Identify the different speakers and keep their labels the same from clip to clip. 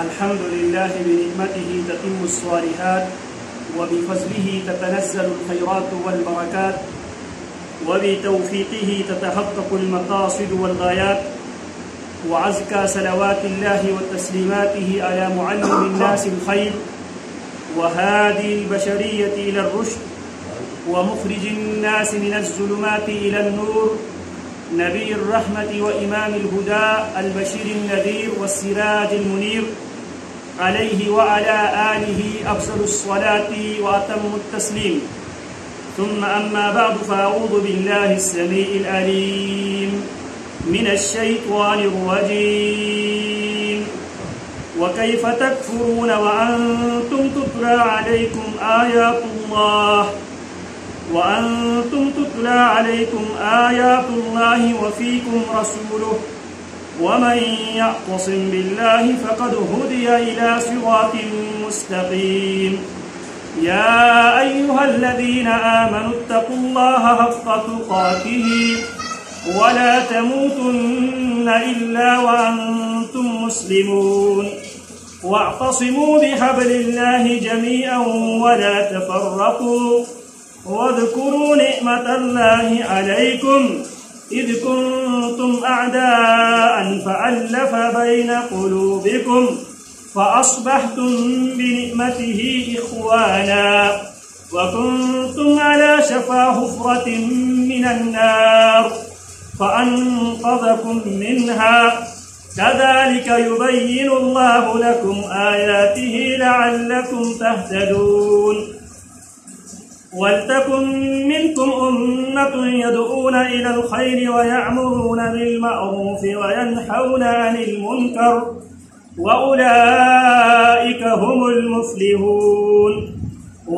Speaker 1: الحمد لله بنعمته تتم الصالحات وبفضله تتنزل الخيرات والبركات وبتوفيقه تتحقق المقاصد والغايات وأزكى صلوات الله وتسليماته على معلم الناس الخير وهادي البشرية إلى الرشد ومخرج الناس من الظلمات إلى النور نبي الرحمة وإمام الهدى البشير النذير والسراج المنير عليه وعلى آله أفضل الصلاة وأتم التسليم ثم أما بعد فأعوذ بالله السميع العليم من الشيطان الرجيم وكيف تكفرون وأنتم تتلى عليكم آيات الله وفيكم رسوله ومن يعتصم بالله فقد هدي إلى صراط مستقيم يا أيها الذين آمنوا اتقوا الله حق تقاته ولا تموتن إلا وأنتم مسلمون واعتصموا بحبل الله جميعا ولا تفرقوا واذكروا نعمة الله عليكم إذ كنتم أعداء فألف بين قلوبكم فأصبحتم بنعمته إخوانا وكنتم على شفا حفرة من النار فأنقذكم منها كذلك يبين الله لكم آياته لعلكم تهتدون وَلْتَكُنْ مِنْكُمْ أُمَّةٌ يَدْعُونَ إِلَى الْخَيْرِ وَيَأْمُرُونَ بِالْمَعْرُوفِ وَيَنْهَوْنَ عَنِ الْمُنْكَرِ وَأُولَئِكَ هُمُ الْمُفْلِحُونَ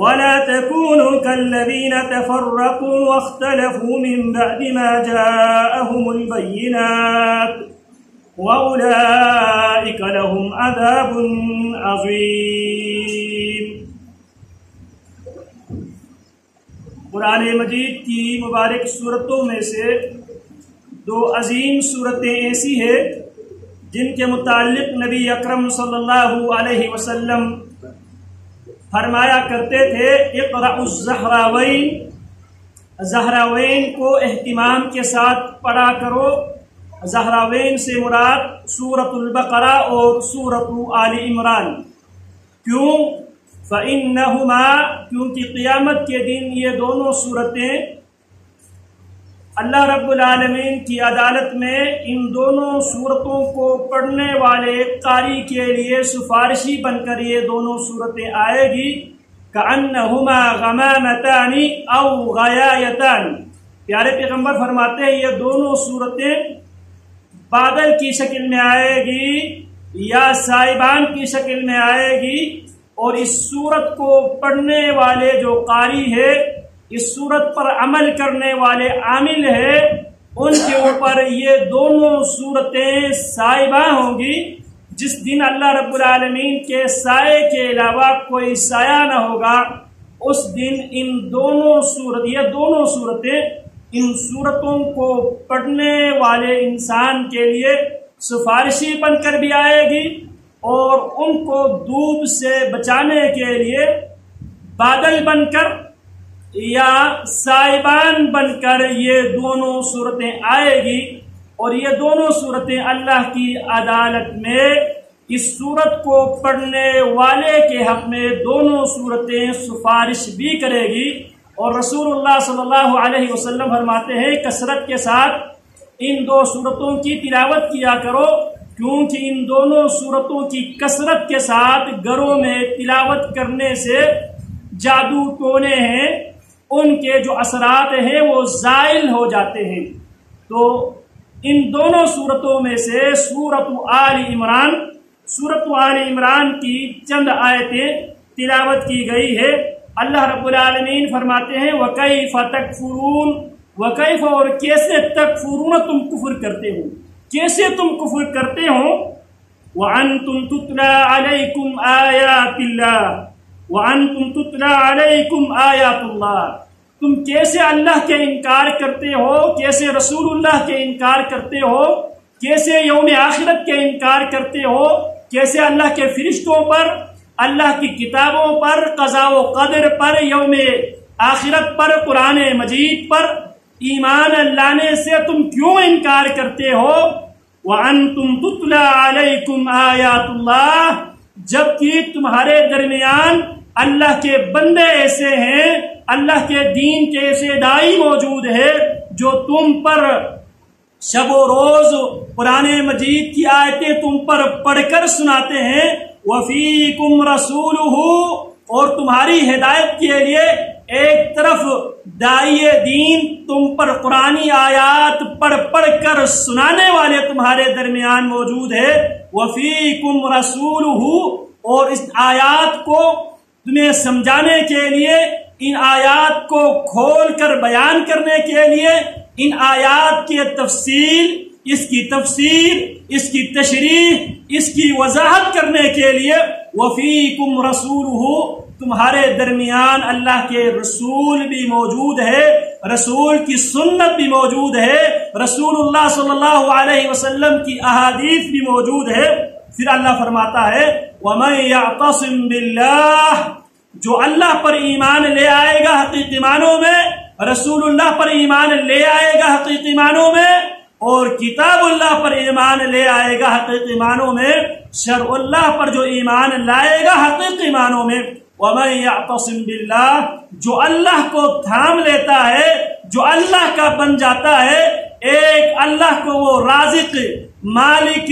Speaker 1: وَلَا تَكُونُوا كَالَّذِينَ تَفَرَّقُوا وَاخْتَلَفُوا مِنْ بَعْدِ مَا جَاءَهُمُ الْبَيِّنَاتُ وَأُولَئِكَ لَهُمْ عَذَابٌ عَظِيمٌ۔ قرآن مجید کی مبارک صورتوں میں سے دو عظیم صورتیں ایسی ہیں جن کے متعلق نبی اکرم صلی اللہ علیہ وسلم فرمایا کرتے تھے اقرأ الزہراوین، زہراوین کو اہتمام کے ساتھ پڑھا کرو۔ زہراوین سے مراد سورۃ البقرہ اور سورۃ آل عمران۔ کیوں؟ فَإِنَّهُمَا، کیونکہ قیامت کے دن یہ دونوں صورتیں اللہ رب العالمین کی عدالت میں ان دونوں صورتوں کو پڑھنے والے قاری کے لیے سفارشی بن کر یہ دونوں صورتیں آئے گی۔ كَأَنَّهُمَا غَمَامَتَانِ أَوْ غَيَايَتَانِ، پیارے پیغمبر فرماتے ہیں یہ دونوں صورتیں بادل کی شکل میں آئے گی یا سائبان کی شکل میں آئے گی، اور اس صورت کو پڑھنے والے جو قاری ہے، اس صورت پر عمل کرنے والے عامل ہے، ان کے اوپر یہ دونوں صورتیں سائبہ ہوں گی۔ جس دن اللہ رب العالمین کے سائے کے علاوہ کوئی سایہ نہ ہوگا، اس دن یہ دونوں صورتیں ان صورتوں کو پڑھنے والے انسان کے لیے سفارشی بن کر بھی آئے گی، اور ان کو دھوپ سے بچانے کے لیے بادل بن کر یا سائبان بن کر یہ دونوں صورتیں آئے گی، اور یہ دونوں صورتیں اللہ کی عدالت میں اس صورت کو پڑھنے والے کے حق میں دونوں صورتیں سفارش بھی کرے گی۔ اور رسول اللہ صلی اللہ علیہ وسلم فرماتے ہیں کثرت کے ساتھ ان دو صورتوں کی تلاوت کیا کرو، کیونکہ ان دونوں صورتوں کی کثرت کے ساتھ گھروں میں تلاوت کرنے سے جادو ٹونے ہیں، ان کے جو اثرات ہیں وہ زائل ہو جاتے ہیں۔ تو ان دونوں صورتوں میں سے سورۃ آل عمران کی چند آیتیں تلاوت کی گئی ہے۔ اللہ رب العالمین فرماتے ہیں وَكَيْفَ تَكْفُرُونَ، وَكَيْفَ، اور کیسے تکفرون، تم کفر کرتے ہو، کیسے تم کفر کرتے ہو۔ وَأَنْتُمْ تُتْلَى عَلَيْكُمْ آيَاتِ اللَّهِ، وَأَنْتُمْ تُتْلَى عَلَيْكُمْ آيَاتُ اللَّهِ، تم کیسے اللہ کے انکار کرتے ہو، کیسے رسول اللہ کے انکار کرتے ہو، کیسے یوم آخرت کے انکار کرتے ہو، کیسے اللہ کے فرشتوں پر، اللہ کی کتابوں پر، قضاء و قدر پر، یوم آخرت پر، قرآن مجید پر ایمان لانے سے تم کیوں انکار کرتے ہو؟ وَأَنْتُمْ تُتْلَى عَلَيْكُمْ آیات اللہ، جبکہ تمہارے درمیان اللہ کے بندے ایسے ہیں، اللہ کے دین کے ایسے داعی موجود ہے جو تم پر شب و روز قرآن مجید کی آیتیں تم پر پڑھ کر سناتے ہیں۔ وَفِيكُمْ رَسُولُهُ، اور تمہاری ہدایت کے لیے ایک طرف داعی دین تم پر قرآنی آیات پڑھ کر سنانے والے تمہارے درمیان موجود ہے۔ وَفِيكُمْ رَسُولُهُ، اور اس آیات کو تمہیں سمجھانے کے لیے، ان آیات کو کھول کر بیان کرنے کے لیے، ان آیات کی تفصیل، اس کی تفسیر، اس کی تشریح، اس کی وضاحت کرنے کے لیے وَفِيكُمْ رَسُولُهُ، تمہارے درمیان اللہ کے رسول بھی موجود ہے، رسول کی سنت بھی موجود ہے، رسول اللہ صلی اللہ علیہ وسلم کی احادیث بھی موجود ہے۔ پھر اللہ فرماتا ہے وَمَن يَعْتَصِم بِاللَّهِ، جو اللہ پر ایمان لے آئے گا حقیقی معنوں میں، رسول اللہ پر ایمان لے آئے گا حقیقی معنوں میں، اور کتاب اللہ پر ایمان لے آئے گا حقیقی معنوں میں، شرع اللہ پر جو ایمان لائے گا حقیقی معنوں میں، وَمَن يَعْتَصِم بِاللَّهِ، جو اللہ کو تھام لیتا ہے، جو اللہ کا بن جاتا ہے، ایک اللہ کو وہ رازق، مالک،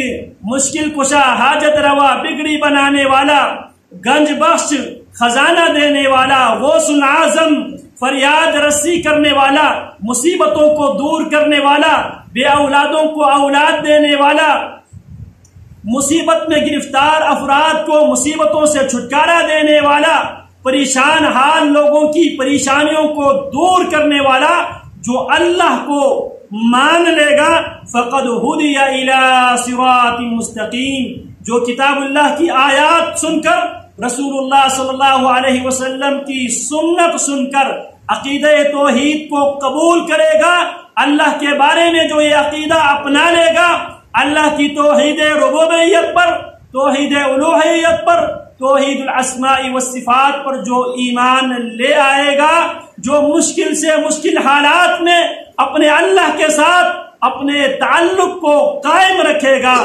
Speaker 1: مشکل کشا، حاجت روا، بگڑی بنانے والا، گنج بخش، خزانہ دینے والا، غوث العظم، فریاد رسی کرنے والا، مصیبتوں کو دور کرنے والا، بے اولادوں کو اولاد دینے والا، مصیبت میں گرفتار افراد کو مصیبتوں سے چھٹکارا دینے والا، پریشان حال لوگوں کی پریشانیوں کو دور کرنے والا، جو اللہ کو مان لے گا فقد ہدی الی صراط مستقیم، جو کتاب اللہ کی آیات سن کر، رسول اللہ صلی اللہ علیہ وسلم کی سنت سن کر عقیدہ توحید کو قبول کرے گا، اللہ کے بارے میں جو یہ عقیدہ اپنا لے گا، اللہ کی توحید ربوبیت پر، توحید الوہیت پر، توحید الاسماء والصفات پر جو ایمان لے آئے گا، جو مشکل سے مشکل حالات میں اپنے اللہ کے ساتھ اپنے تعلق کو قائم رکھے گا،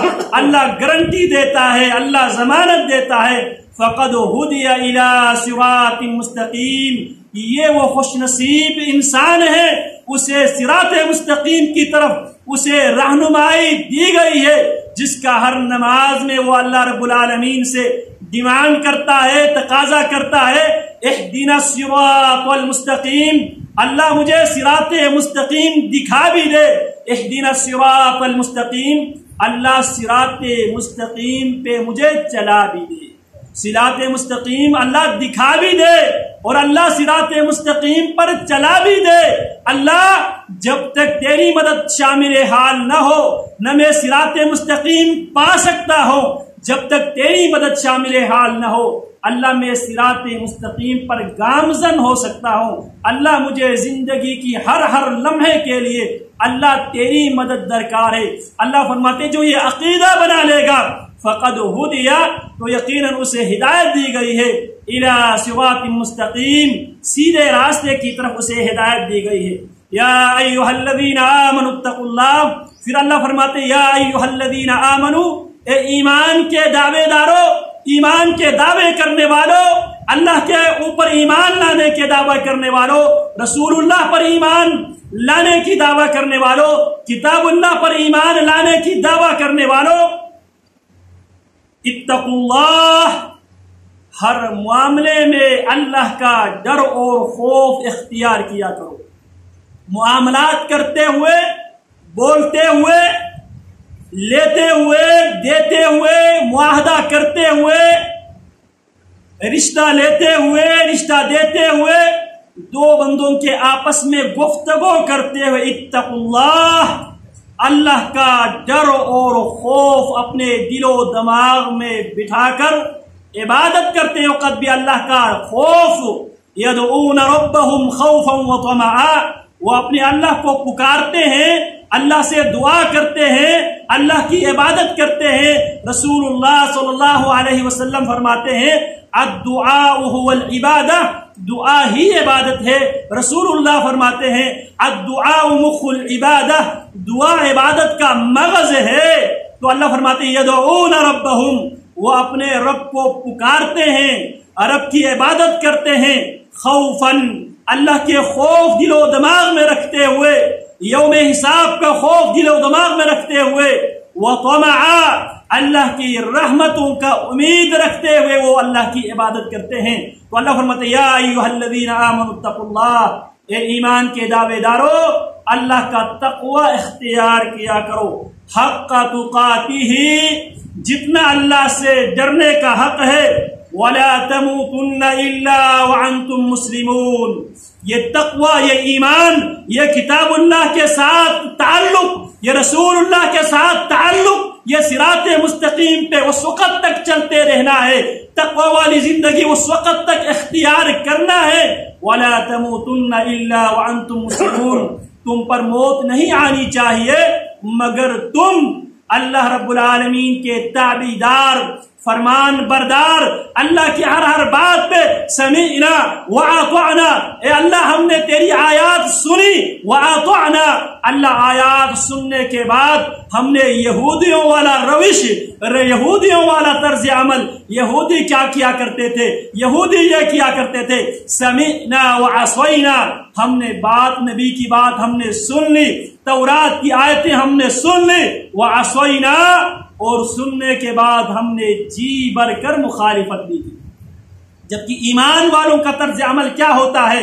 Speaker 1: اللہ گارنٹی دیتا ہے، اللہ ضمانت دیتا ہے، فقد ہدی الی صراط مستقیم، یہ وہ خوش نصیب انسان ہے، اسے صراط مستقیم کی طرف اسے رہنمائی دی گئی ہے، جس کا ہر نماز میں وہ اللہ رب العالمین سے ڈیمانڈ کرتا ہے، تقاضا کرتا ہے، اہدنا الصراط المستقیم، اللہ مجھے صراط مستقیم دکھا بھی دے، اہدنا الصراط المستقیم، اللہ صراط مستقیم پہ مجھے چلا بھی دے، صراط مستقیم اللہ دکھا بھی دے، اور اللہ صراط مستقیم پر چلا بھی دے۔ اللہ جب تک تیری مدد شامل حال نہ ہو، نہ میں صراط مستقیم پا سکتا ہوں، جب تک تیری مدد شامل حال نہ ہو، اللہ میں صراط مستقیم پر گامزن ہو سکتا ہوں۔ اللہ مجھے زندگی کی ہر لمحے کے لیے اللہ تیری مدد درکار ہے۔ اللہ فرماتے جو یہ عقیدہ بنا لے گا فقد ہدیا، تو یقیناً اسے ہدایت دی گئی ہے، الی صراط مستقیم، سیدھے راستے کی طرف اسے ہدایت دی گئی ہے۔ یا ایھا الذین آمنوا اتقوا اللہ، پھر اللہ فرماتے یا ایھا الذین آمنوا، اے ایمان کے دعوے دارو، ایمان کے دعوے کرنے والوں، اللہ کے اوپر ایمان لانے کے دعوے کرنے والوں، رسول اللہ پر ایمان لانے کی دعویٰ کرنے والوں، کتاب اللہ پر ایمان لانے کی دعویٰ کرنے والوں، اتقوا اللہ، ہر معاملے میں اللہ کا ڈر اور خوف اختیار کیا کرو، معاملات کرتے ہوئے، بولتے ہوئے، لیتے ہوئے، دیتے ہوئے، معاہدہ کرتے ہوئے، رشتہ لیتے ہوئے، رشتہ دیتے ہوئے، دو بندوں کے آپس میں گفتگو کرتے ہوئے اتقوا اللہ، اللہ کا ڈر اور خوف اپنے دل و دماغ میں بٹھا کر عبادت کرتے وقت بھی اللہ کا خوف، یدعون ربهم خوفا وطمعا، وہ اپنے اللہ کو پکارتے ہیں اللہ سے دعا کرتے ہیں، اللہ کی عبادت کرتے ہیں۔ رسول اللہ صلی اللہ علیہ وسلم فرماتے ہیں الدعاء هو العبادہ، دعا ہی عبادت ہے۔ رسول اللہ فرماتے ہیں الدعاء مخ العبادہ، دعا عبادت کا مغز ہے۔ تو اللہ فرماتے ہیں یدعون ربہم، وہ اپنے رب کو پکارتے ہیں، رب کی عبادت کرتے ہیں، خوفاً، اللہ کے خوف دل و دماغ میں رکھتے ہوئے، یوم حساب کا خوف دل و دماغ میں رکھتے ہوئے، وطمعا، اللہ کی رحمتوں کا امید رکھتے ہوئے وہ اللہ کی عبادت کرتے ہیں۔ تو اللہ فرماتے ہیں یا ایھا الذین آمنوا اتقوا اللہ، اے ایمان کے دعوے دارو اللہ کا تقوی اختیار کیا کرو، حق تقاتہ، جتنا اللہ سے ڈرنے کا حق ہے، ولا تموتن الا وانتم مسلمون، یہ تقوی، یہ ایمان، یہ کتاب اللہ کے ساتھ تعلق، یہ رسول اللہ کے ساتھ تعلق، یہ صراط مستقیم پہ اس وقت تک چلتے رہنا ہے، تقوی والی زندگی اس وقت تک اختیار کرنا ہے۔ ولا تموتن الا وانتم مسلمون، تم پر موت نہیں آنی چاہیے مگر تم اللہ رب العالمین کے تابعدار، فرمان بردار، اللہ کی ہر بات پہ سمعنا واطعنا، اے اللہ ہم نے تیری آیات سنی، واطعنا، اللہ آیات سننے کے بعد ہم نے یہودیوں والا روش، یہودیوں والا طرز عمل، یہودی کیا کیا کرتے تھے، یہودی یہ کیا کرتے تھے، سمعنا وعصینا، ہم نے بات، نبی کی بات ہم نے سن لی، تورات کی آیتیں ہم نے سن لی، وعصینا، اور سننے کے بعد ہم نے جی بھر کر مخالفت بھی کی۔ جبکہ ایمان والوں کا طرز عمل کیا ہوتا ہے؟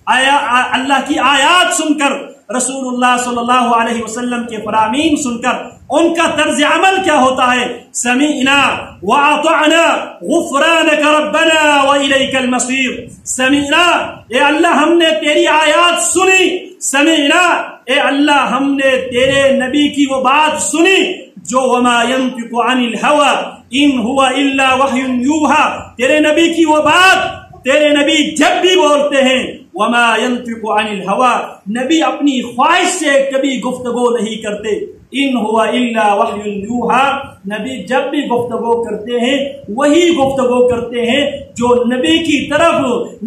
Speaker 1: اللہ کی آیات سن کر، رسول اللہ صلی اللہ علیہ وسلم کے فرامین سن کر ان کا طرز عمل کیا ہوتا ہے؟ سمعنا واطعنا غفرانک ربنا والیک المصیر، سمعنا، اے اللہ ہم نے تیری آیات سنی، سمعنا، اے اللہ ہم نے تیرے نبی کی وہ بات سنی جو وما ينطق عن الهوى ان هو الا وحی یوحى، تیرے نبی کی وہ بات، تیرے نبی جب بھی بولتے ہیں وما ينطق عن الهوى، نبی اپنی خواہش سے کبھی گفتگو نہیں کرتے، ان هو الا وحی یوحى، نبی جب بھی گفتگو کرتے ہیں وہی گفتگو کرتے ہیں جو نبی کی طرف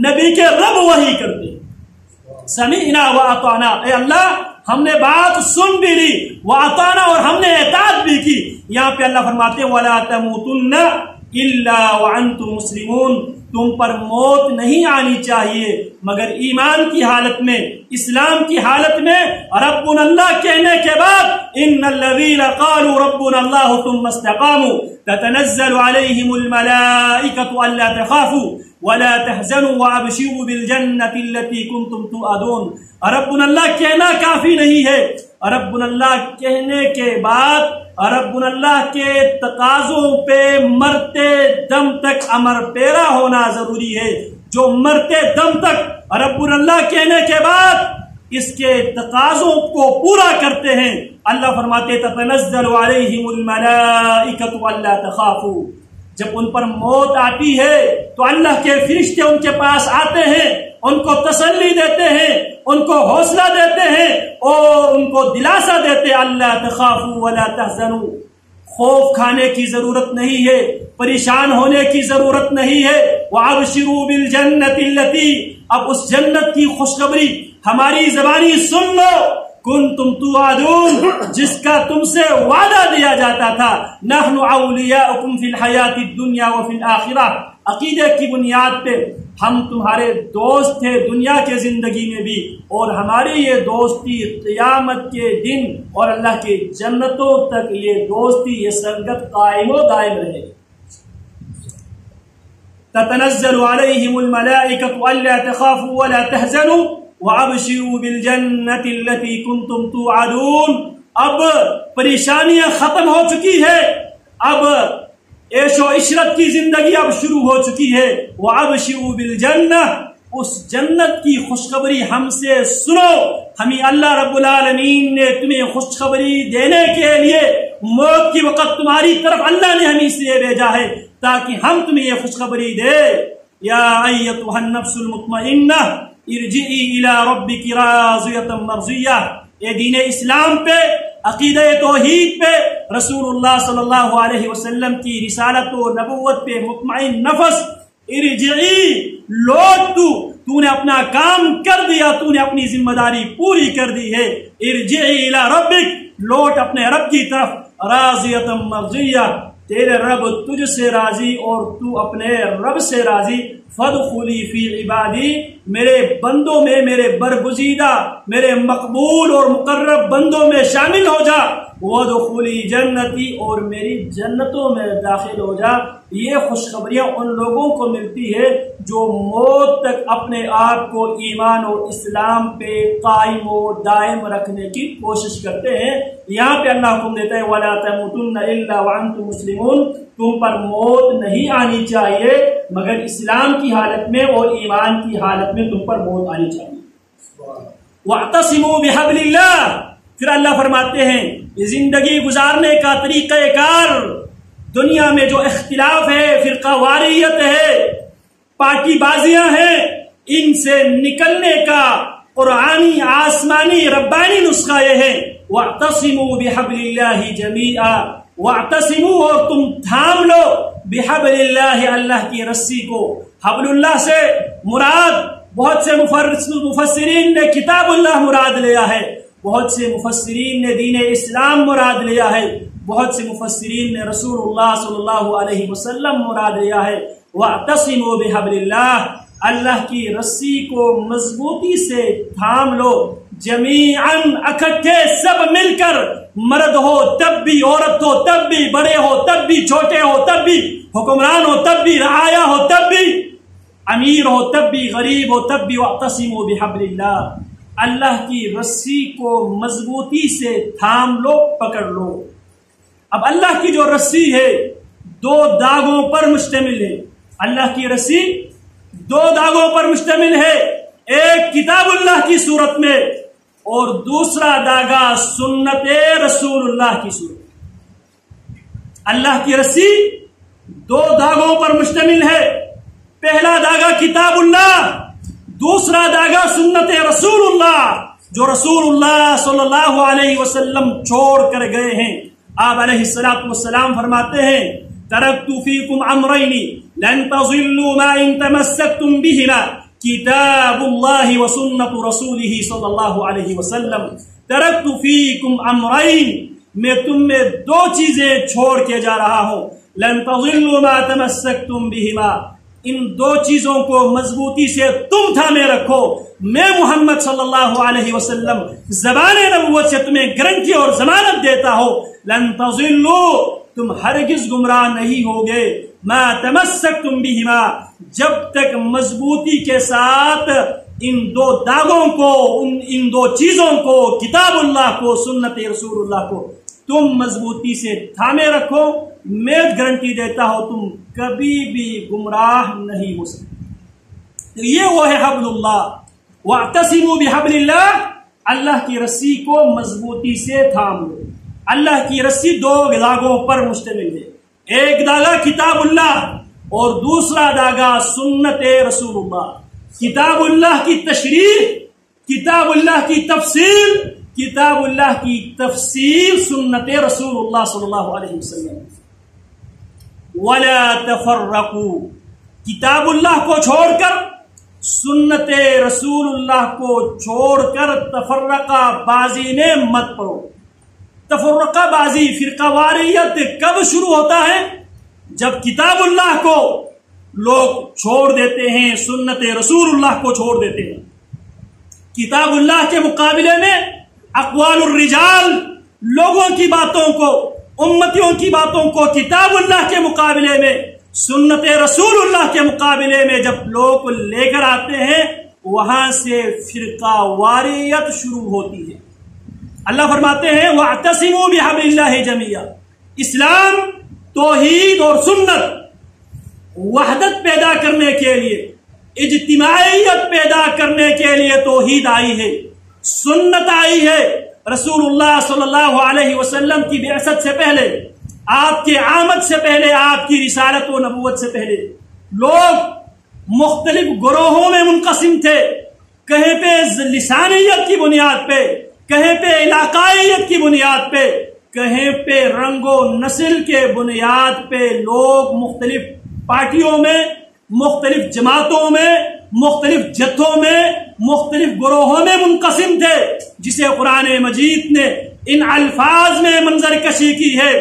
Speaker 1: نبی کے رب وحی کرتے ہیں۔ سمعنا واطعنا، اے اللہ ہم نے بات سن بھی لی، واطعنا، اور ہم نے اطاعت بھی کی۔ یہاں پہ اللہ فرماتے ہیں ولا تموتن الا وانتم مسلمون، تم پر موت نہیں آنی چاہیے مگر ایمان کی حالت میں، اسلام کی حالت میں، ربنا اللہ کہنے کے بعد ان الذین قالوا ربنا اللہ ثم استقاموا تتنزل علیہم الملائکۃ الا تخافوا ولا تحزنوا وابشروا بالجنۃ التي كنتم توعدون۔ ربنا اللہ کہنا کافی نہیں ہے، ربنا اللہ کہنے کے بعد ربنا اللہ کے تقاضوں پہ مرتے دم تک امر پیرا ہونا ضروری ہے۔ جو مرتے دم تک ربنا اللہ کہنے کے بعد اس کے تقاضوں کو پورا کرتے ہیں، اللہ فرماتے تتنزل علیہم الملائکۃ الا تخافوا، جب ان پر موت آتی ہے تو اللہ کے فرشتے ان کے پاس آتے ہیں، ان کو تسلی دیتے ہیں، ان کو حوصلہ دیتے ہیں اور ان کو دلاسا دیتے ہیں اللہ تخافوا ولا تحزنوا، خوف کھانے کی ضرورت نہیں ہے، پریشان ہونے کی ضرورت نہیں ہے، وابشروا بالجنۃ التي، اب اس جنت کی خوشخبری ہماری زبانی سن لو، کنتم توعدون، جس کا تم سے وعدہ دیا جاتا تھا، نحن اولیاؤکم فی الحیات الدنیا وفی الآخرہ، عقیدے کی بنیاد پہ ہم تمہارے دوست تھے دنیا کے زندگی میں بھی، اور ہماری یہ دوستی قیامت کے دن اور اللہ کے جنتوں تک یہ دوستی، یہ سنگت قائم و دائم رہے گی۔ تتنزل علیہم الملائکۃ الا تخافوا ولا تحزنوا وابشروا بالجنۃ التي كنتم توعدون۔ اب پریشانیاں ختم ہو چکی ہے، اب عیش و عشرت کی زندگی اب شروع ہو چکی ہے، وابشروا بالجنہ، اس جنت کی خوشخبری ہم سے سنو، ہمیں اللہ رب العالمین نے تمہیں خوشخبری دینے کے لیے موت کی وقت تمہاری طرف اللہ نے ہمیں اس لیے بھیجا ہے تاکہ ہم تمہیں یہ خوشخبری دے۔ یا ایتھا النفس المطمئنہ ارجعی الی ربک راضیۃ مرضیہ، اے دین اسلام پہ، عقیدہ توحید پہ، رسول اللہ صلی اللہ علیہ وسلم کی رسالت و نبوت پہ مطمئن نفس، ارجعی، لوٹ تو نے اپنا کام کر دیا، تو نے اپنی ذمہ داری پوری کر دی ہے، ارجعی الی ربک، لوٹ اپنے رب کی طرف، راضیۃ مرضیہ، تیرے رب تجھ سے راضی اور تو اپنے رب سے راضی، فادخلی فی عبادی، میرے بندوں میں، میرے برگزیدہ، میرے مقبول اور مقرب بندوں میں شامل ہو جا، وادخلی جنتی، اور میری جنتوں میں داخل ہو جا۔ یہ خوشخبریاں ان لوگوں کو ملتی ہے جو موت تک اپنے آپ کو ایمان اور اسلام پہ قائم و دائم رکھنے کی کوشش کرتے ہیں۔ یہاں پہ اللہ حکم دیتا ہے وَلَا تَمُوتُنَّ إِلَّا وَأَنْتُمْ مُسْلِمُونَ، تم پر موت نہیں آنی چاہیے مگر اسلام کی حالت میں اور ایمان کی حالت میں تم پر موت آنی چاہیے۔ وَاعْتَصِمُوا بِحَبْلِ اللَّهِ، پھر اللہ فرماتے ہیں زندگی گزارنے کا طریقہ کار، دنیا میں جو اختلاف ہے، فرقہ واریت ہے، پارٹی بازیاں ہیں، ان سے نکلنے کا قرآنی، آسمانی، ربانی نسخہ یہ ہے وَاعْتَصِمُوا بِحَبْلِ اللَّهِ جَمِيعًا، وَاعْتَصِمُوا، اور تم تھام لو، بِحَبْلِ اللَّهِ، اللہ کی رسی کو۔ حبل اللہ سے مراد بہت سے مفسرین نے کتاب اللہ مراد لیا ہے، بہت سے مفسرین نے دین اسلام مراد لیا ہے، بہت سے مفسرین نے رسول اللہ صلی اللہ علیہ وسلم مراد لیا ہے۔ وَاعْتَصِمُوا بِحَبْلِ اللَّهِ، اللہ کی رسی کو مضبوطی سے تھام لو، جمیعاً، اکٹھے، سب مل کر، مرد ہو تب بھی، عورت ہو تب بھی، بڑے ہو تب بھی، چھوٹے ہو تب بھی، حکمران ہو تب بھی، رعایا ہو تب بھی، امیر ہو تب بھی، غریب ہو تب بھی، وَاعْتَصِمُوا بِحَبْلِ اللَّهِ، اللہ کی رسی کو مضبوطی سے تھام لو، پکڑ لو۔ اب اللہ کی جو رسی ہے دو داغوں پر مشتمل ہے، اللہ کی رسی دو داغوں پر مشتمل ہے، ایک کتاب اللہ کی صورت میں اور دوسرا داغا سنت رسول اللہ کی صورت میں۔ اللہ کی رسی دو داغوں پر مشتمل ہے، پہلا داغا کتاب اللہ، دوسرا داغا سنت رسول اللہ، جو رسول اللہ صلی اللہ علیہ وسلم چھوڑ کر گئے ہیں۔ آپ علیہ السلام فرماتے ہیں ترکت فیکم امرین لن تضلوا ما ان تمسکتم بہما، کتاب اللہ وسنت رسولہ صلی اللہ علیہ وسلم۔ ترکت فیکم امرین، میں تم میں دو چیزیں چھوڑ کے جا رہا ہوں، لن تضلوا ما تمسکتم بہما، ان دو چیزوں کو مضبوطی سے تم تھامے رکھو۔ میں محمد صلی اللہ علیہ وسلم زبان نبوت سے تمہیں گارنٹی اور ضمانت دیتا ہوں، لن تضلوا، تم ہرگز گمراہ نہیں ہوگے، ما تمسکتم بہما، جب تک مضبوطی کے ساتھ ان دو داغوں کو، ان دو چیزوں کو، کتاب اللہ کو، سنت رسول اللہ کو تم مضبوطی سے تھامے رکھو، میں گارنٹی دیتا ہوں تم کبھی بھی گمراہ نہیں ہو سکتے۔ یہ وہ ہے حبل اللہ، واعتصموا بحبل اللہ، اللہ کی رسی کو مضبوطی سے تھام لو۔ اللہ کی رسی دو داغوں پر مشتمل ہے، ایک داغا کتاب اللہ اور دوسرا داغا سنت رسول اللہ۔ کتاب اللہ کی تشریح، کتاب اللہ کی تفصیل، کتاب اللہ کی تفسیر سنت رسول اللہ صلی اللہ علیہ وسلم۔ وَلَا تَفَرَّقُوا، کتاب اللہ کو چھوڑ کر، سنت رسول اللہ کو چھوڑ کر تفرقہ بازی میں مت پڑو۔ تفرقہ بازی، فرقہ واریت کب شروع ہوتا ہے؟ جب کتاب اللہ کو لوگ چھوڑ دیتے ہیں، سنت رسول اللہ کو چھوڑ دیتے ہیں۔ کتاب اللہ کے مقابلے میں اقوال الرجال، لوگوں کی باتوں کو، امتیوں کی باتوں کو کتاب اللہ کے مقابلے میں، سنت رسول اللہ کے مقابلے میں جب لوگ لے کر آتے ہیں، وہاں سے فرقہ واریت شروع ہوتی ہے۔ اللہ فرماتے ہیں وَاعْتَصِمُوا بِحَبْلِ اللَّهِ جَمِيعًا، اسلام، توحید اور سنت، وحدت پیدا کرنے کے لیے، اجتماعیت پیدا کرنے کے لیے توحید آئی ہے، سنت آئی ہے۔ رسول اللہ صلی اللہ علیہ وسلم کی بعثت سے پہلے، آپ کے آمد سے پہلے، آپ کی رسالت و نبوت سے پہلے لوگ مختلف گروہوں میں منقسم تھے، کہیں پہ لسانیت کی بنیاد پہ، کہیں پہ علاقائیت کی بنیاد پہ، کہیں پہ رنگ و نسل کے بنیاد پہ لوگ مختلف پارٹیوں میں، مختلف جماعتوں میں، مختلف جتھوں میں، مختلف گروہوں میں منقسم تھے، جسے قرآن مجید نے ان الفاظ میں منظر کشی کی ہے۔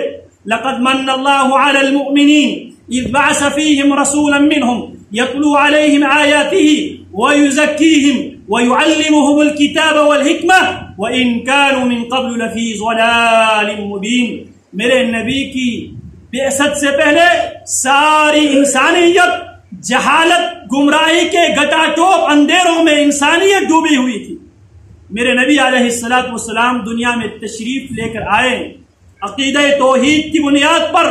Speaker 1: لقد من اللہ علی المؤمنین اذ بعث فیہم رسولا منہم یتلو علیہم آیاتہ ویزکیہم ویعلمہم الکتاب والحکمہ وَإِن كَانُوا مِن قَبْلُ لَفِي ضَلَالٍ مُبِينٍ۔ میرے نبی کی بعثت سے پہلے ساری انسانیت جہالت، گمراہی کے گٹا ٹوپ اندھیروں میں انسانیت ڈوبی ہوئی تھی۔ میرے نبی علیہ السلام دنیا میں تشریف لے کر آئے، عقیدہ توحید کی بنیاد پر،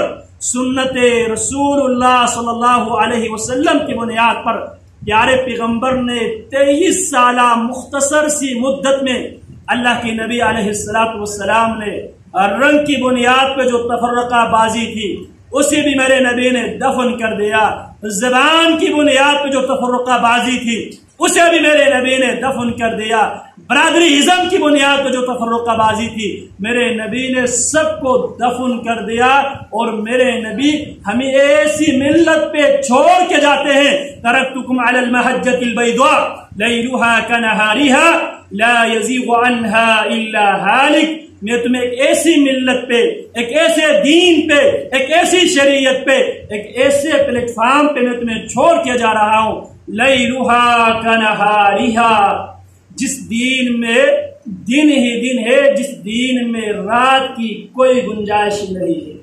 Speaker 1: سنت رسول اللہ صلی اللہ علیہ وسلم کی بنیاد پر پیارے پیغمبر نے 23 سالہ مختصر سی مدت میں اللہ کے نبی علیہ السلام نے رنگ کی بنیاد پہ جو تفرقہ بازی تھی اسے بھی میرے نبی نے دفن کر دیا، زبان کی بنیاد پہ جو تفرقہ بازی تھی اسے بھی میرے نبی نے دفن کر دیا، برادری ازم کی بنیاد پہ جو تفرقہ بازی تھی میرے نبی نے سب کو دفن کر دیا، اور میرے نبی ہمیں ایسی ملت پہ چھوڑ کے جاتے ہیں، ترکتکم علی المحجۃ البیضاء لیلھا کنہارھا لا یزیغ عنہا الا ہالک۔ میں تمہیں ایک ایسی ملت پہ، ایک ایسے دین پہ، ایک ایسی شریعت پہ، ایک ایسے پلیٹ فارم پہ میں تمہیں چھوڑ کے جا رہا ہوں، لیلھا کنہارھا، جس دین میں دن ہی دن ہے، جس دین میں رات کی کوئی گنجائش نہیں ہے،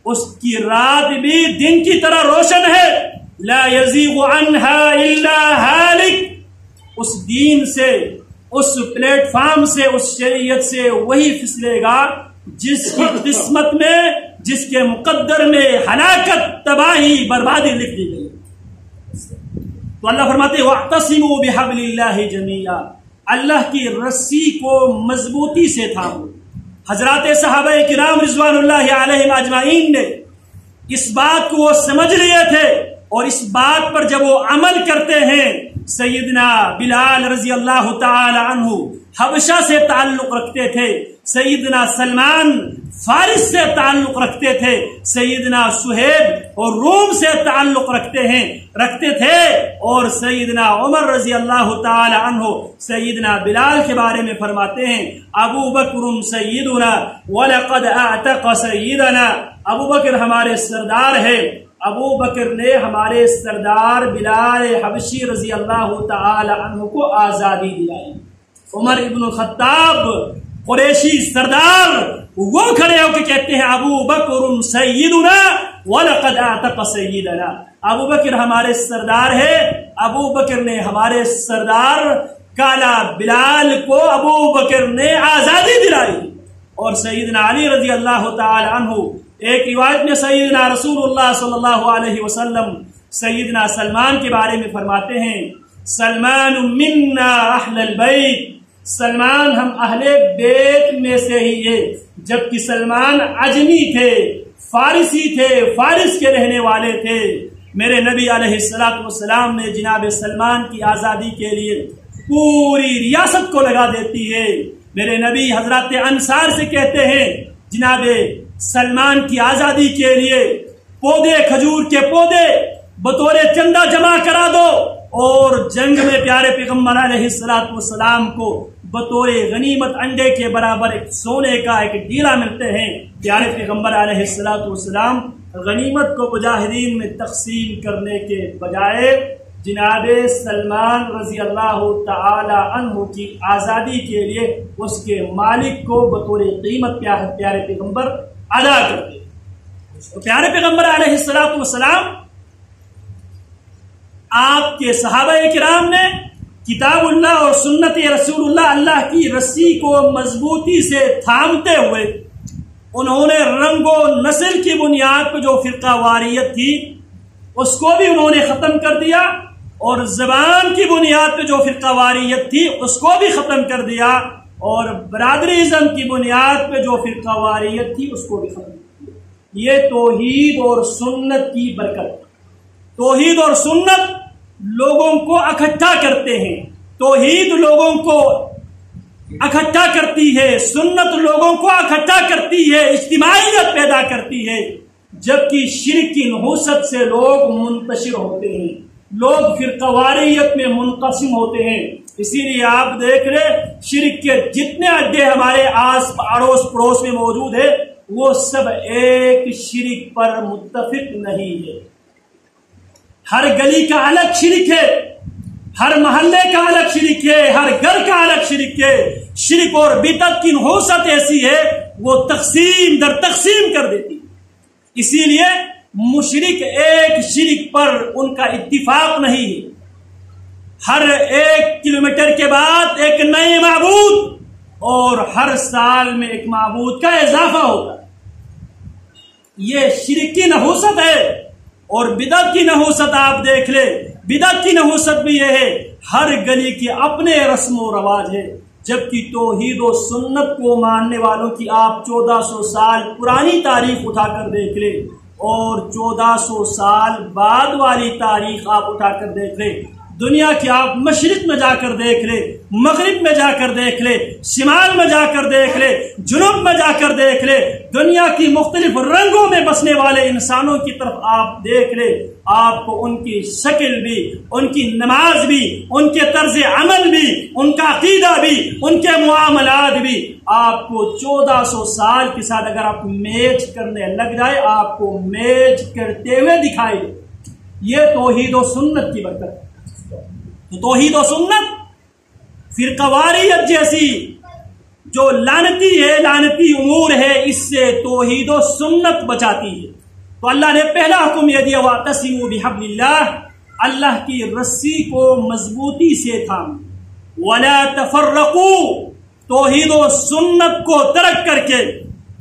Speaker 1: اس کی رات بھی دن کی طرح روشن ہے، لا یزیغ عنہا الا ہالک۔ اس دین سے، اس پلیٹ فارم سے، اس شریعت سے وہی پھسلے گا جس کی قسمت میں، جس کے مقدر میں ہلاکت، تباہی، بربادی لکھ دی گئی۔ تو اللہ فرماتے وَاعْتَصِمُوا بِحَبْلِ اللَّهِ جَمِيعًا، اللہ کی رسی کو مضبوطی سے تھامو۔ حضرات صحابہ کرام رضوان اللہ علیہم اجمعین نے اس بات کو وہ سمجھ لیے تھے، اور اس بات پر جب وہ عمل کرتے ہیں، سیدنا بلال رضی اللہ تعالی عنہ حبشہ سے تعلق رکھتے تھے، سیدنا سلمان فارس سے تعلق رکھتے تھے، سیدنا سہیب اور روم سے تعلق رکھتے تھے، اور سیدنا عمر رضی اللہ تعالی عنہ سیدنا بلال کے بارے میں فرماتے ہیں ابو بکر سیدنا ولقد اعتق سیدنا، ابو بکر ہمارے سردار ہے، ابو بکر نے ہمارے سردار بلال حبشی رضی اللہ تعالی عنہ کو آزادی دلائی۔ عمر ابن الخطاب قریشی سردار وہ کھڑے ہو کے کہتے ہیں ابو بکر سیدنا ولقد اعتق سیدنا، ابو بکر ہمارے سردار ہے، ابو بکر نے ہمارے سردار کالا بلال کو ابو بکر نے آزادی دلائی۔ اور سیدنا علی رضی اللہ تعالی عنہ، ایک روایت میں سیدنا رسول اللہ صلی اللہ علیہ وسلم سیدنا سلمان کے بارے میں فرماتے ہیں سلمان منا اہل البیت، سلمان ہم اہل بیت میں سے ہی ہے، جبکہ سلمان عجمی تھے، فارسی تھے، فارس کے رہنے والے تھے۔ میرے نبی علیہ السلام نے جناب سلمان کی آزادی کے لیے پوری ریاست کو لگا دیتی ہے۔ میرے نبی حضرات انصار سے کہتے ہیں جناب سلمان کی آزادی کے لیے پودے، کھجور کے پودے بطور چندہ جمع کرا دو، اور جنگ میں پیارے پیغمبر علیہ السلام کو بطور غنیمت انڈے کے برابر ایک سونے کا ایک ڈیلا ملتے ہیں۔ پیارے پیغمبر علیہ السلام غنیمت کو مجاہدین میں تقسیم کرنے کے بجائے جناب سلمان رضی اللہ تعالی عنہ کی آزادی کے لیے اس کے مالک کو بطور قیمت پیارے پیغمبر ادا کرتے۔ تو پیارے پیغمبر علیہ السلام آپ کے صحابہ کرام نے کتاب اللہ اور سنت رسول اللہ، اللہ کی رسی کو مضبوطی سے تھامتے ہوئے انہوں نے رنگ و نسل کی بنیاد پہ جو فرقہ واریت تھی اس کو بھی انہوں نے ختم کر دیا، اور زبان کی بنیاد پہ جو فرقہ واریت تھی اس کو بھی ختم کر دیا، اور برادری ازم کی بنیاد پہ جو فرقہ واریت تھی اس کو بھی ختم کر دیا۔ یہ توحید اور سنت کی برکت، توحید اور سنت لوگوں کو اکٹھا کرتے ہیں، توحید لوگوں کو اکٹھا کرتی ہے، سنت لوگوں کو اکٹھا کرتی ہے، اجتماعیت پیدا کرتی ہے، جبکہ شرک کی نحوست سے لوگ منتشر ہوتے ہیں، لوگ فرقواریت میں منقسم ہوتے ہیں۔ اسی لیے آپ دیکھ رہے شرک کے جتنے اڈے ہمارے آس اڑوس پڑوس میں موجود ہے وہ سب ایک شرک پر متفق نہیں ہے۔ ہر گلی کا الگ شرک ہے، ہر محلے کا الگ شرک ہے، ہر گھر کا الگ شرک ہے۔ شرک اور بدعت کی نحوست ایسی ہے وہ تقسیم در تقسیم کر دیتی۔ اسی لیے مشرک ایک شرک پر ان کا اتفاق نہیں ہے۔ ہر 1 کلومیٹر کے بعد ایک نئے معبود اور ہر سال میں ایک معبود کا اضافہ ہوتا ہے۔ یہ شرک کی نحوست ہے۔ اور بدعت کی نحوست آپ دیکھ لیں، بدعت کی نحوست بھی یہ ہے ہر گلی کے اپنے رسم و رواج ہے، جبکہ توحید و سنت کو ماننے والوں کی آپ 1400 سال پرانی تاریخ اٹھا کر دیکھ لیں اور 1400 سال بعد والی تاریخ آپ اٹھا کر دیکھ لیں۔ دنیا کی آپ مشرق میں جا کر دیکھ لیں، مغرب میں جا کر دیکھ لیں، شمال میں جا کر دیکھ لیں، جنوب میں جا کر دیکھ لیں، دنیا کی مختلف رنگوں میں بسنے والے انسانوں کی طرف آپ دیکھ لیں، آپ کو ان کی شکل بھی، ان کی نماز بھی، ان کے طرز عمل بھی، ان کا عقیدہ بھی، ان کے معاملات بھی آپ کو 1400 سال کے ساتھ اگر آپ میچ کرنے لگ جائے آپ کو میچ کرتے ہوئے دکھائی دے۔ یہ توحید و سنت کی برکت ہے۔ تو توحید و سنت فرقواریت جیسی جو لعنتی ہے، لعنتی امور ہے، اس سے توحید و سنت بچاتی ہے۔ تو اللہ نے پہلا حکم یہ دیا وَاعْتَصِمُوا بِحَبْلِ اللَّهِ، اللہ کی رسی کو مضبوطی سے تھام، وَلَا تَفَرَّقُوا، توحید و سنت کو ترک کر کے،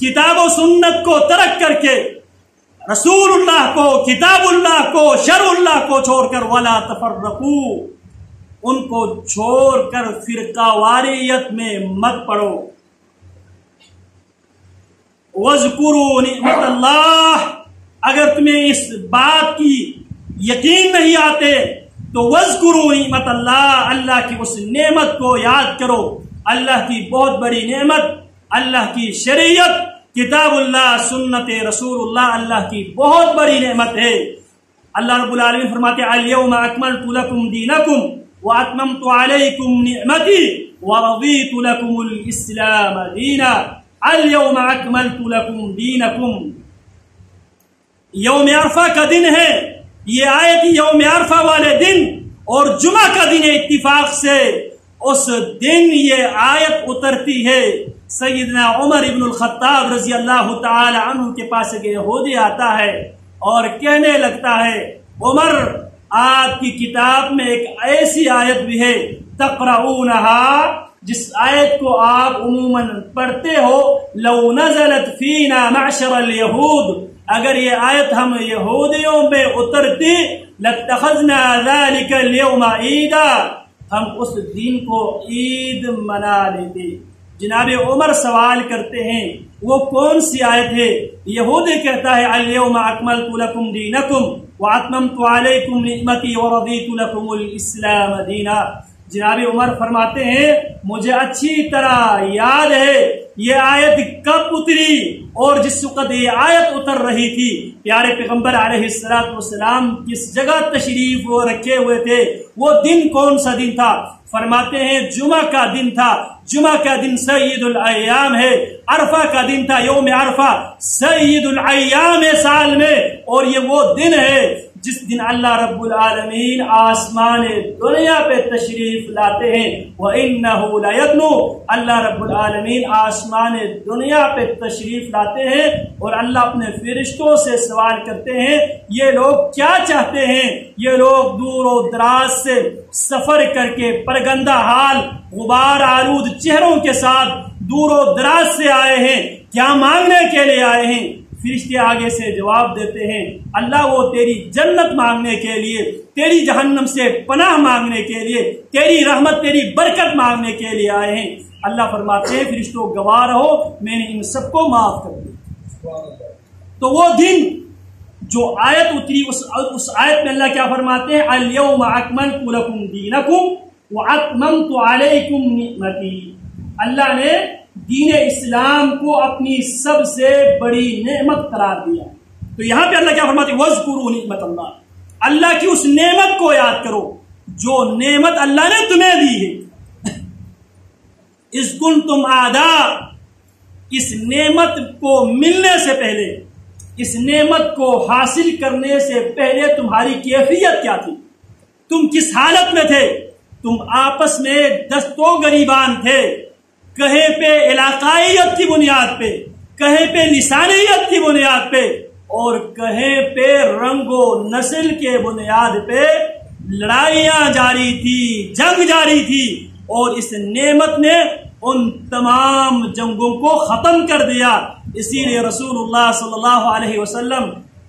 Speaker 1: کتاب و سنت کو ترک کر کے، رسول اللہ کو، کتاب اللہ کو، شرع اللہ کو چھوڑ کر وَلَا تَفَرَّقُوا، ان کو چھوڑ کر فرقہ واریت میں مت پڑو۔ وَاذْكُرُوا نِعْمَتَ اللَّهِ، اگر تمہیں اس بات کی یقین نہیں آتے تو وَاذْكُرُوا نِعْمَتَ اللَّهِ، اللہ کی اس نعمت کو یاد کرو۔ اللہ کی بہت بڑی نعمت، اللہ کی شریعت، کتاب اللہ، سنت رسول اللہ، اللہ کی بہت بڑی نعمت ہے۔ اللہ رب العالمین فرماتے ہیں الْيَوْمَ أَكْمَلْتُ لَكُمْ دِينَكُمْ وَأَتْمَمْتُ عَلَيْكُمْ نِعْمَتِي وَرَضِيتُ لَكُمُ الْإِسْلَامَ دِينًا۔ الْيَوْمَ أَكْمَلْتُ لَكُمْ دِينَكُمْ، یوم عرفہ کا دن ہے، یہ آیت یوم عرفہ والے دن اور جمعہ کا دن اتفاق سے اس دن یہ آیت اترتی ہے۔ سیدنا عمر ابن الخطاب رضی اللہ تعالی عنہ کے پاس ایک یہودی آتا ہے اور کہنے لگتا ہے عمر آپ کی کتاب میں ایک ایسی آیت بھی ہے تقرؤونہا، جس آیت کو آپ عموماً پڑھتے ہو، لو نزلت فینا معشر الیہود، اگر یہ آیت ہم یہودیوں میں اترتی لاتخذنا ذلک اليوم عیدا، ہم اس دن کو عید منا لیتے۔ جناب عمر سوال کرتے ہیں وہ کون سی آیت ہے؟ یہودی کہتا ہے الیوم اکملت لکم دینکم واتممت علیکم نعمتی ورضیت لکم الاسلام دینا۔ جناب عمر فرماتے ہیں مجھے اچھی طرح یاد ہے یہ آیت کب اتری اور جس وقت یہ آیت اتر رہی تھی پیارے پیغمبر علیہ السلام کس جگہ تشریف رکھے ہوئے تھے، وہ دن کون سا دن تھا؟ فرماتے ہیں جمعہ کا دن تھا۔ جمعہ کا دن سید الایام ہے، عرفہ کا دن تھا، یوم عرفہ سید الایام ہے سال میں، اور یہ وہ دن ہے جس دن اللہ رب العالمین آسمان دنیا پہ تشریف لاتے ہیں۔ وَإِنَّهُ لَيَدْنُو، اللہ رب العالمین آسمان دنیا پہ تشریف لاتے ہیں اور اللہ اپنے فرشتوں سے سوال کرتے ہیں یہ لوگ کیا چاہتے ہیں؟ یہ لوگ دور و دراز سے سفر کر کے پرگندہ حال غبار آلود چہروں کے ساتھ دور و دراز سے آئے ہیں، کیا مانگنے کے لیے آئے ہیں؟ فرشتے آگے سے جواب دیتے ہیں اللہ وہ تیری جنت مانگنے کے لیے، تیری جہنم سے پناہ مانگنے کے لیے، تیری رحمت تیری برکت مانگنے کے لیے آئے ہیں۔ اللہ فرماتے ہیں فرشتوں گواہ رہو میں نے ان سب کو معاف کر دیا۔ تو وہ دن جو آیت اتری اس آیت میں اللہ کیا فرماتے ہیں الیوم اکملت لکم دینکم واتممت علیکم نعمتی، اللہ نے دین اسلام کو اپنی سب سے بڑی نعمت قرار دیا. تو یہاں پہ اللہ کیا فرماتے ہیں؟ وَاذْكُرُوا نِعْمَتَ اللَّهِ، اللہ کی اس نعمت کو یاد کرو جو نعمت اللہ نے تمہیں دی ہے. اِذْ كُنْتُمْ أَعْدَاءَ، اس نعمت کو ملنے سے پہلے، اس نعمت کو حاصل کرنے سے پہلے تمہاری کیفیت کیا تھی؟ تم کس حالت میں تھے؟ تم آپس میں دست و گریبان تھے، کہیں پہ علاقائیت کی بنیاد پہ، کہیں پہ لسانیت کی بنیاد پہ، اور کہیں پہ رنگ و نسل کے بنیاد پہ لڑائیاں جاری تھی، جنگ جاری تھی. اور اس نعمت نے ان تمام جنگوں کو ختم کر دیا. اسی لیے رسول اللہ صلی اللہ علیہ وسلم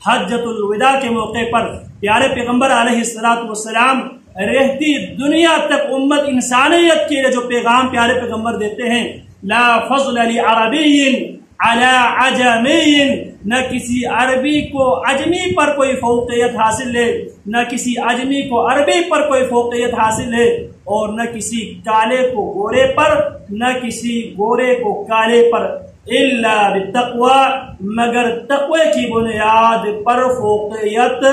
Speaker 1: حجۃ الوداع کے موقع پر پیارے پیغمبر علیہ السلام رہتی دنیا تک امت انسانیت کے لیے جو پیغام پیارے پیغمبر دیتے ہیں، لا فضل لعربی علی عجمی، نہ کسی عربی کو عجمی پر کوئی فوقیت حاصل ہے، نہ کسی عجمی کو عربی پر کوئی فوقیت حاصل ہے، اور نہ کسی کالے کو گورے پر، نہ کسی گورے کو کالے پر، الا بالتقوی، مگر تقوی کی بنیاد پر فوقیت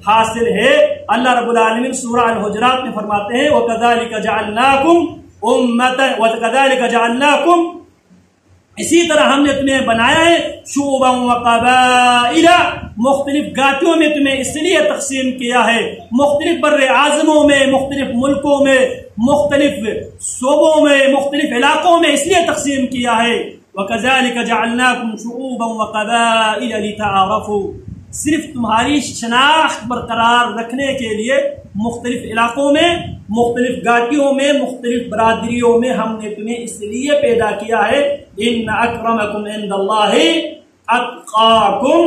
Speaker 1: حاصل ہے. اللہ رب العالمین سورہ الحجرات میں فرماتے ہیں وَكَذَلِكَ جَعَلْنَاكُمْ أُمَّةً وَكَذَلِكَ جَعَلْنَاكُمْ، اسی طرح ہم نے تمہیں بنایا ہے شعوبا وقبائل، مختلف گاتیوں میں تمہیں اس لیے تقسیم کیا ہے، مختلف بر اعظموں میں، مختلف ملکوں میں، مختلف صوبوں میں، مختلف علاقوں میں اس لیے تقسیم کیا ہے. وَكَذَلِكَ جَعَلْنَاكُمْ شُعُوبًا وَقَبَائِلَ لِتَعَارَفُوا، صرف تمہاری شناخت برقرار رکھنے کے لیے مختلف علاقوں میں، مختلف گاٹیوں میں، مختلف برادریوں میں ہم نے تمہیں اس لیے پیدا کیا ہے. ان اکرمکم عند اللہ اتقاکم،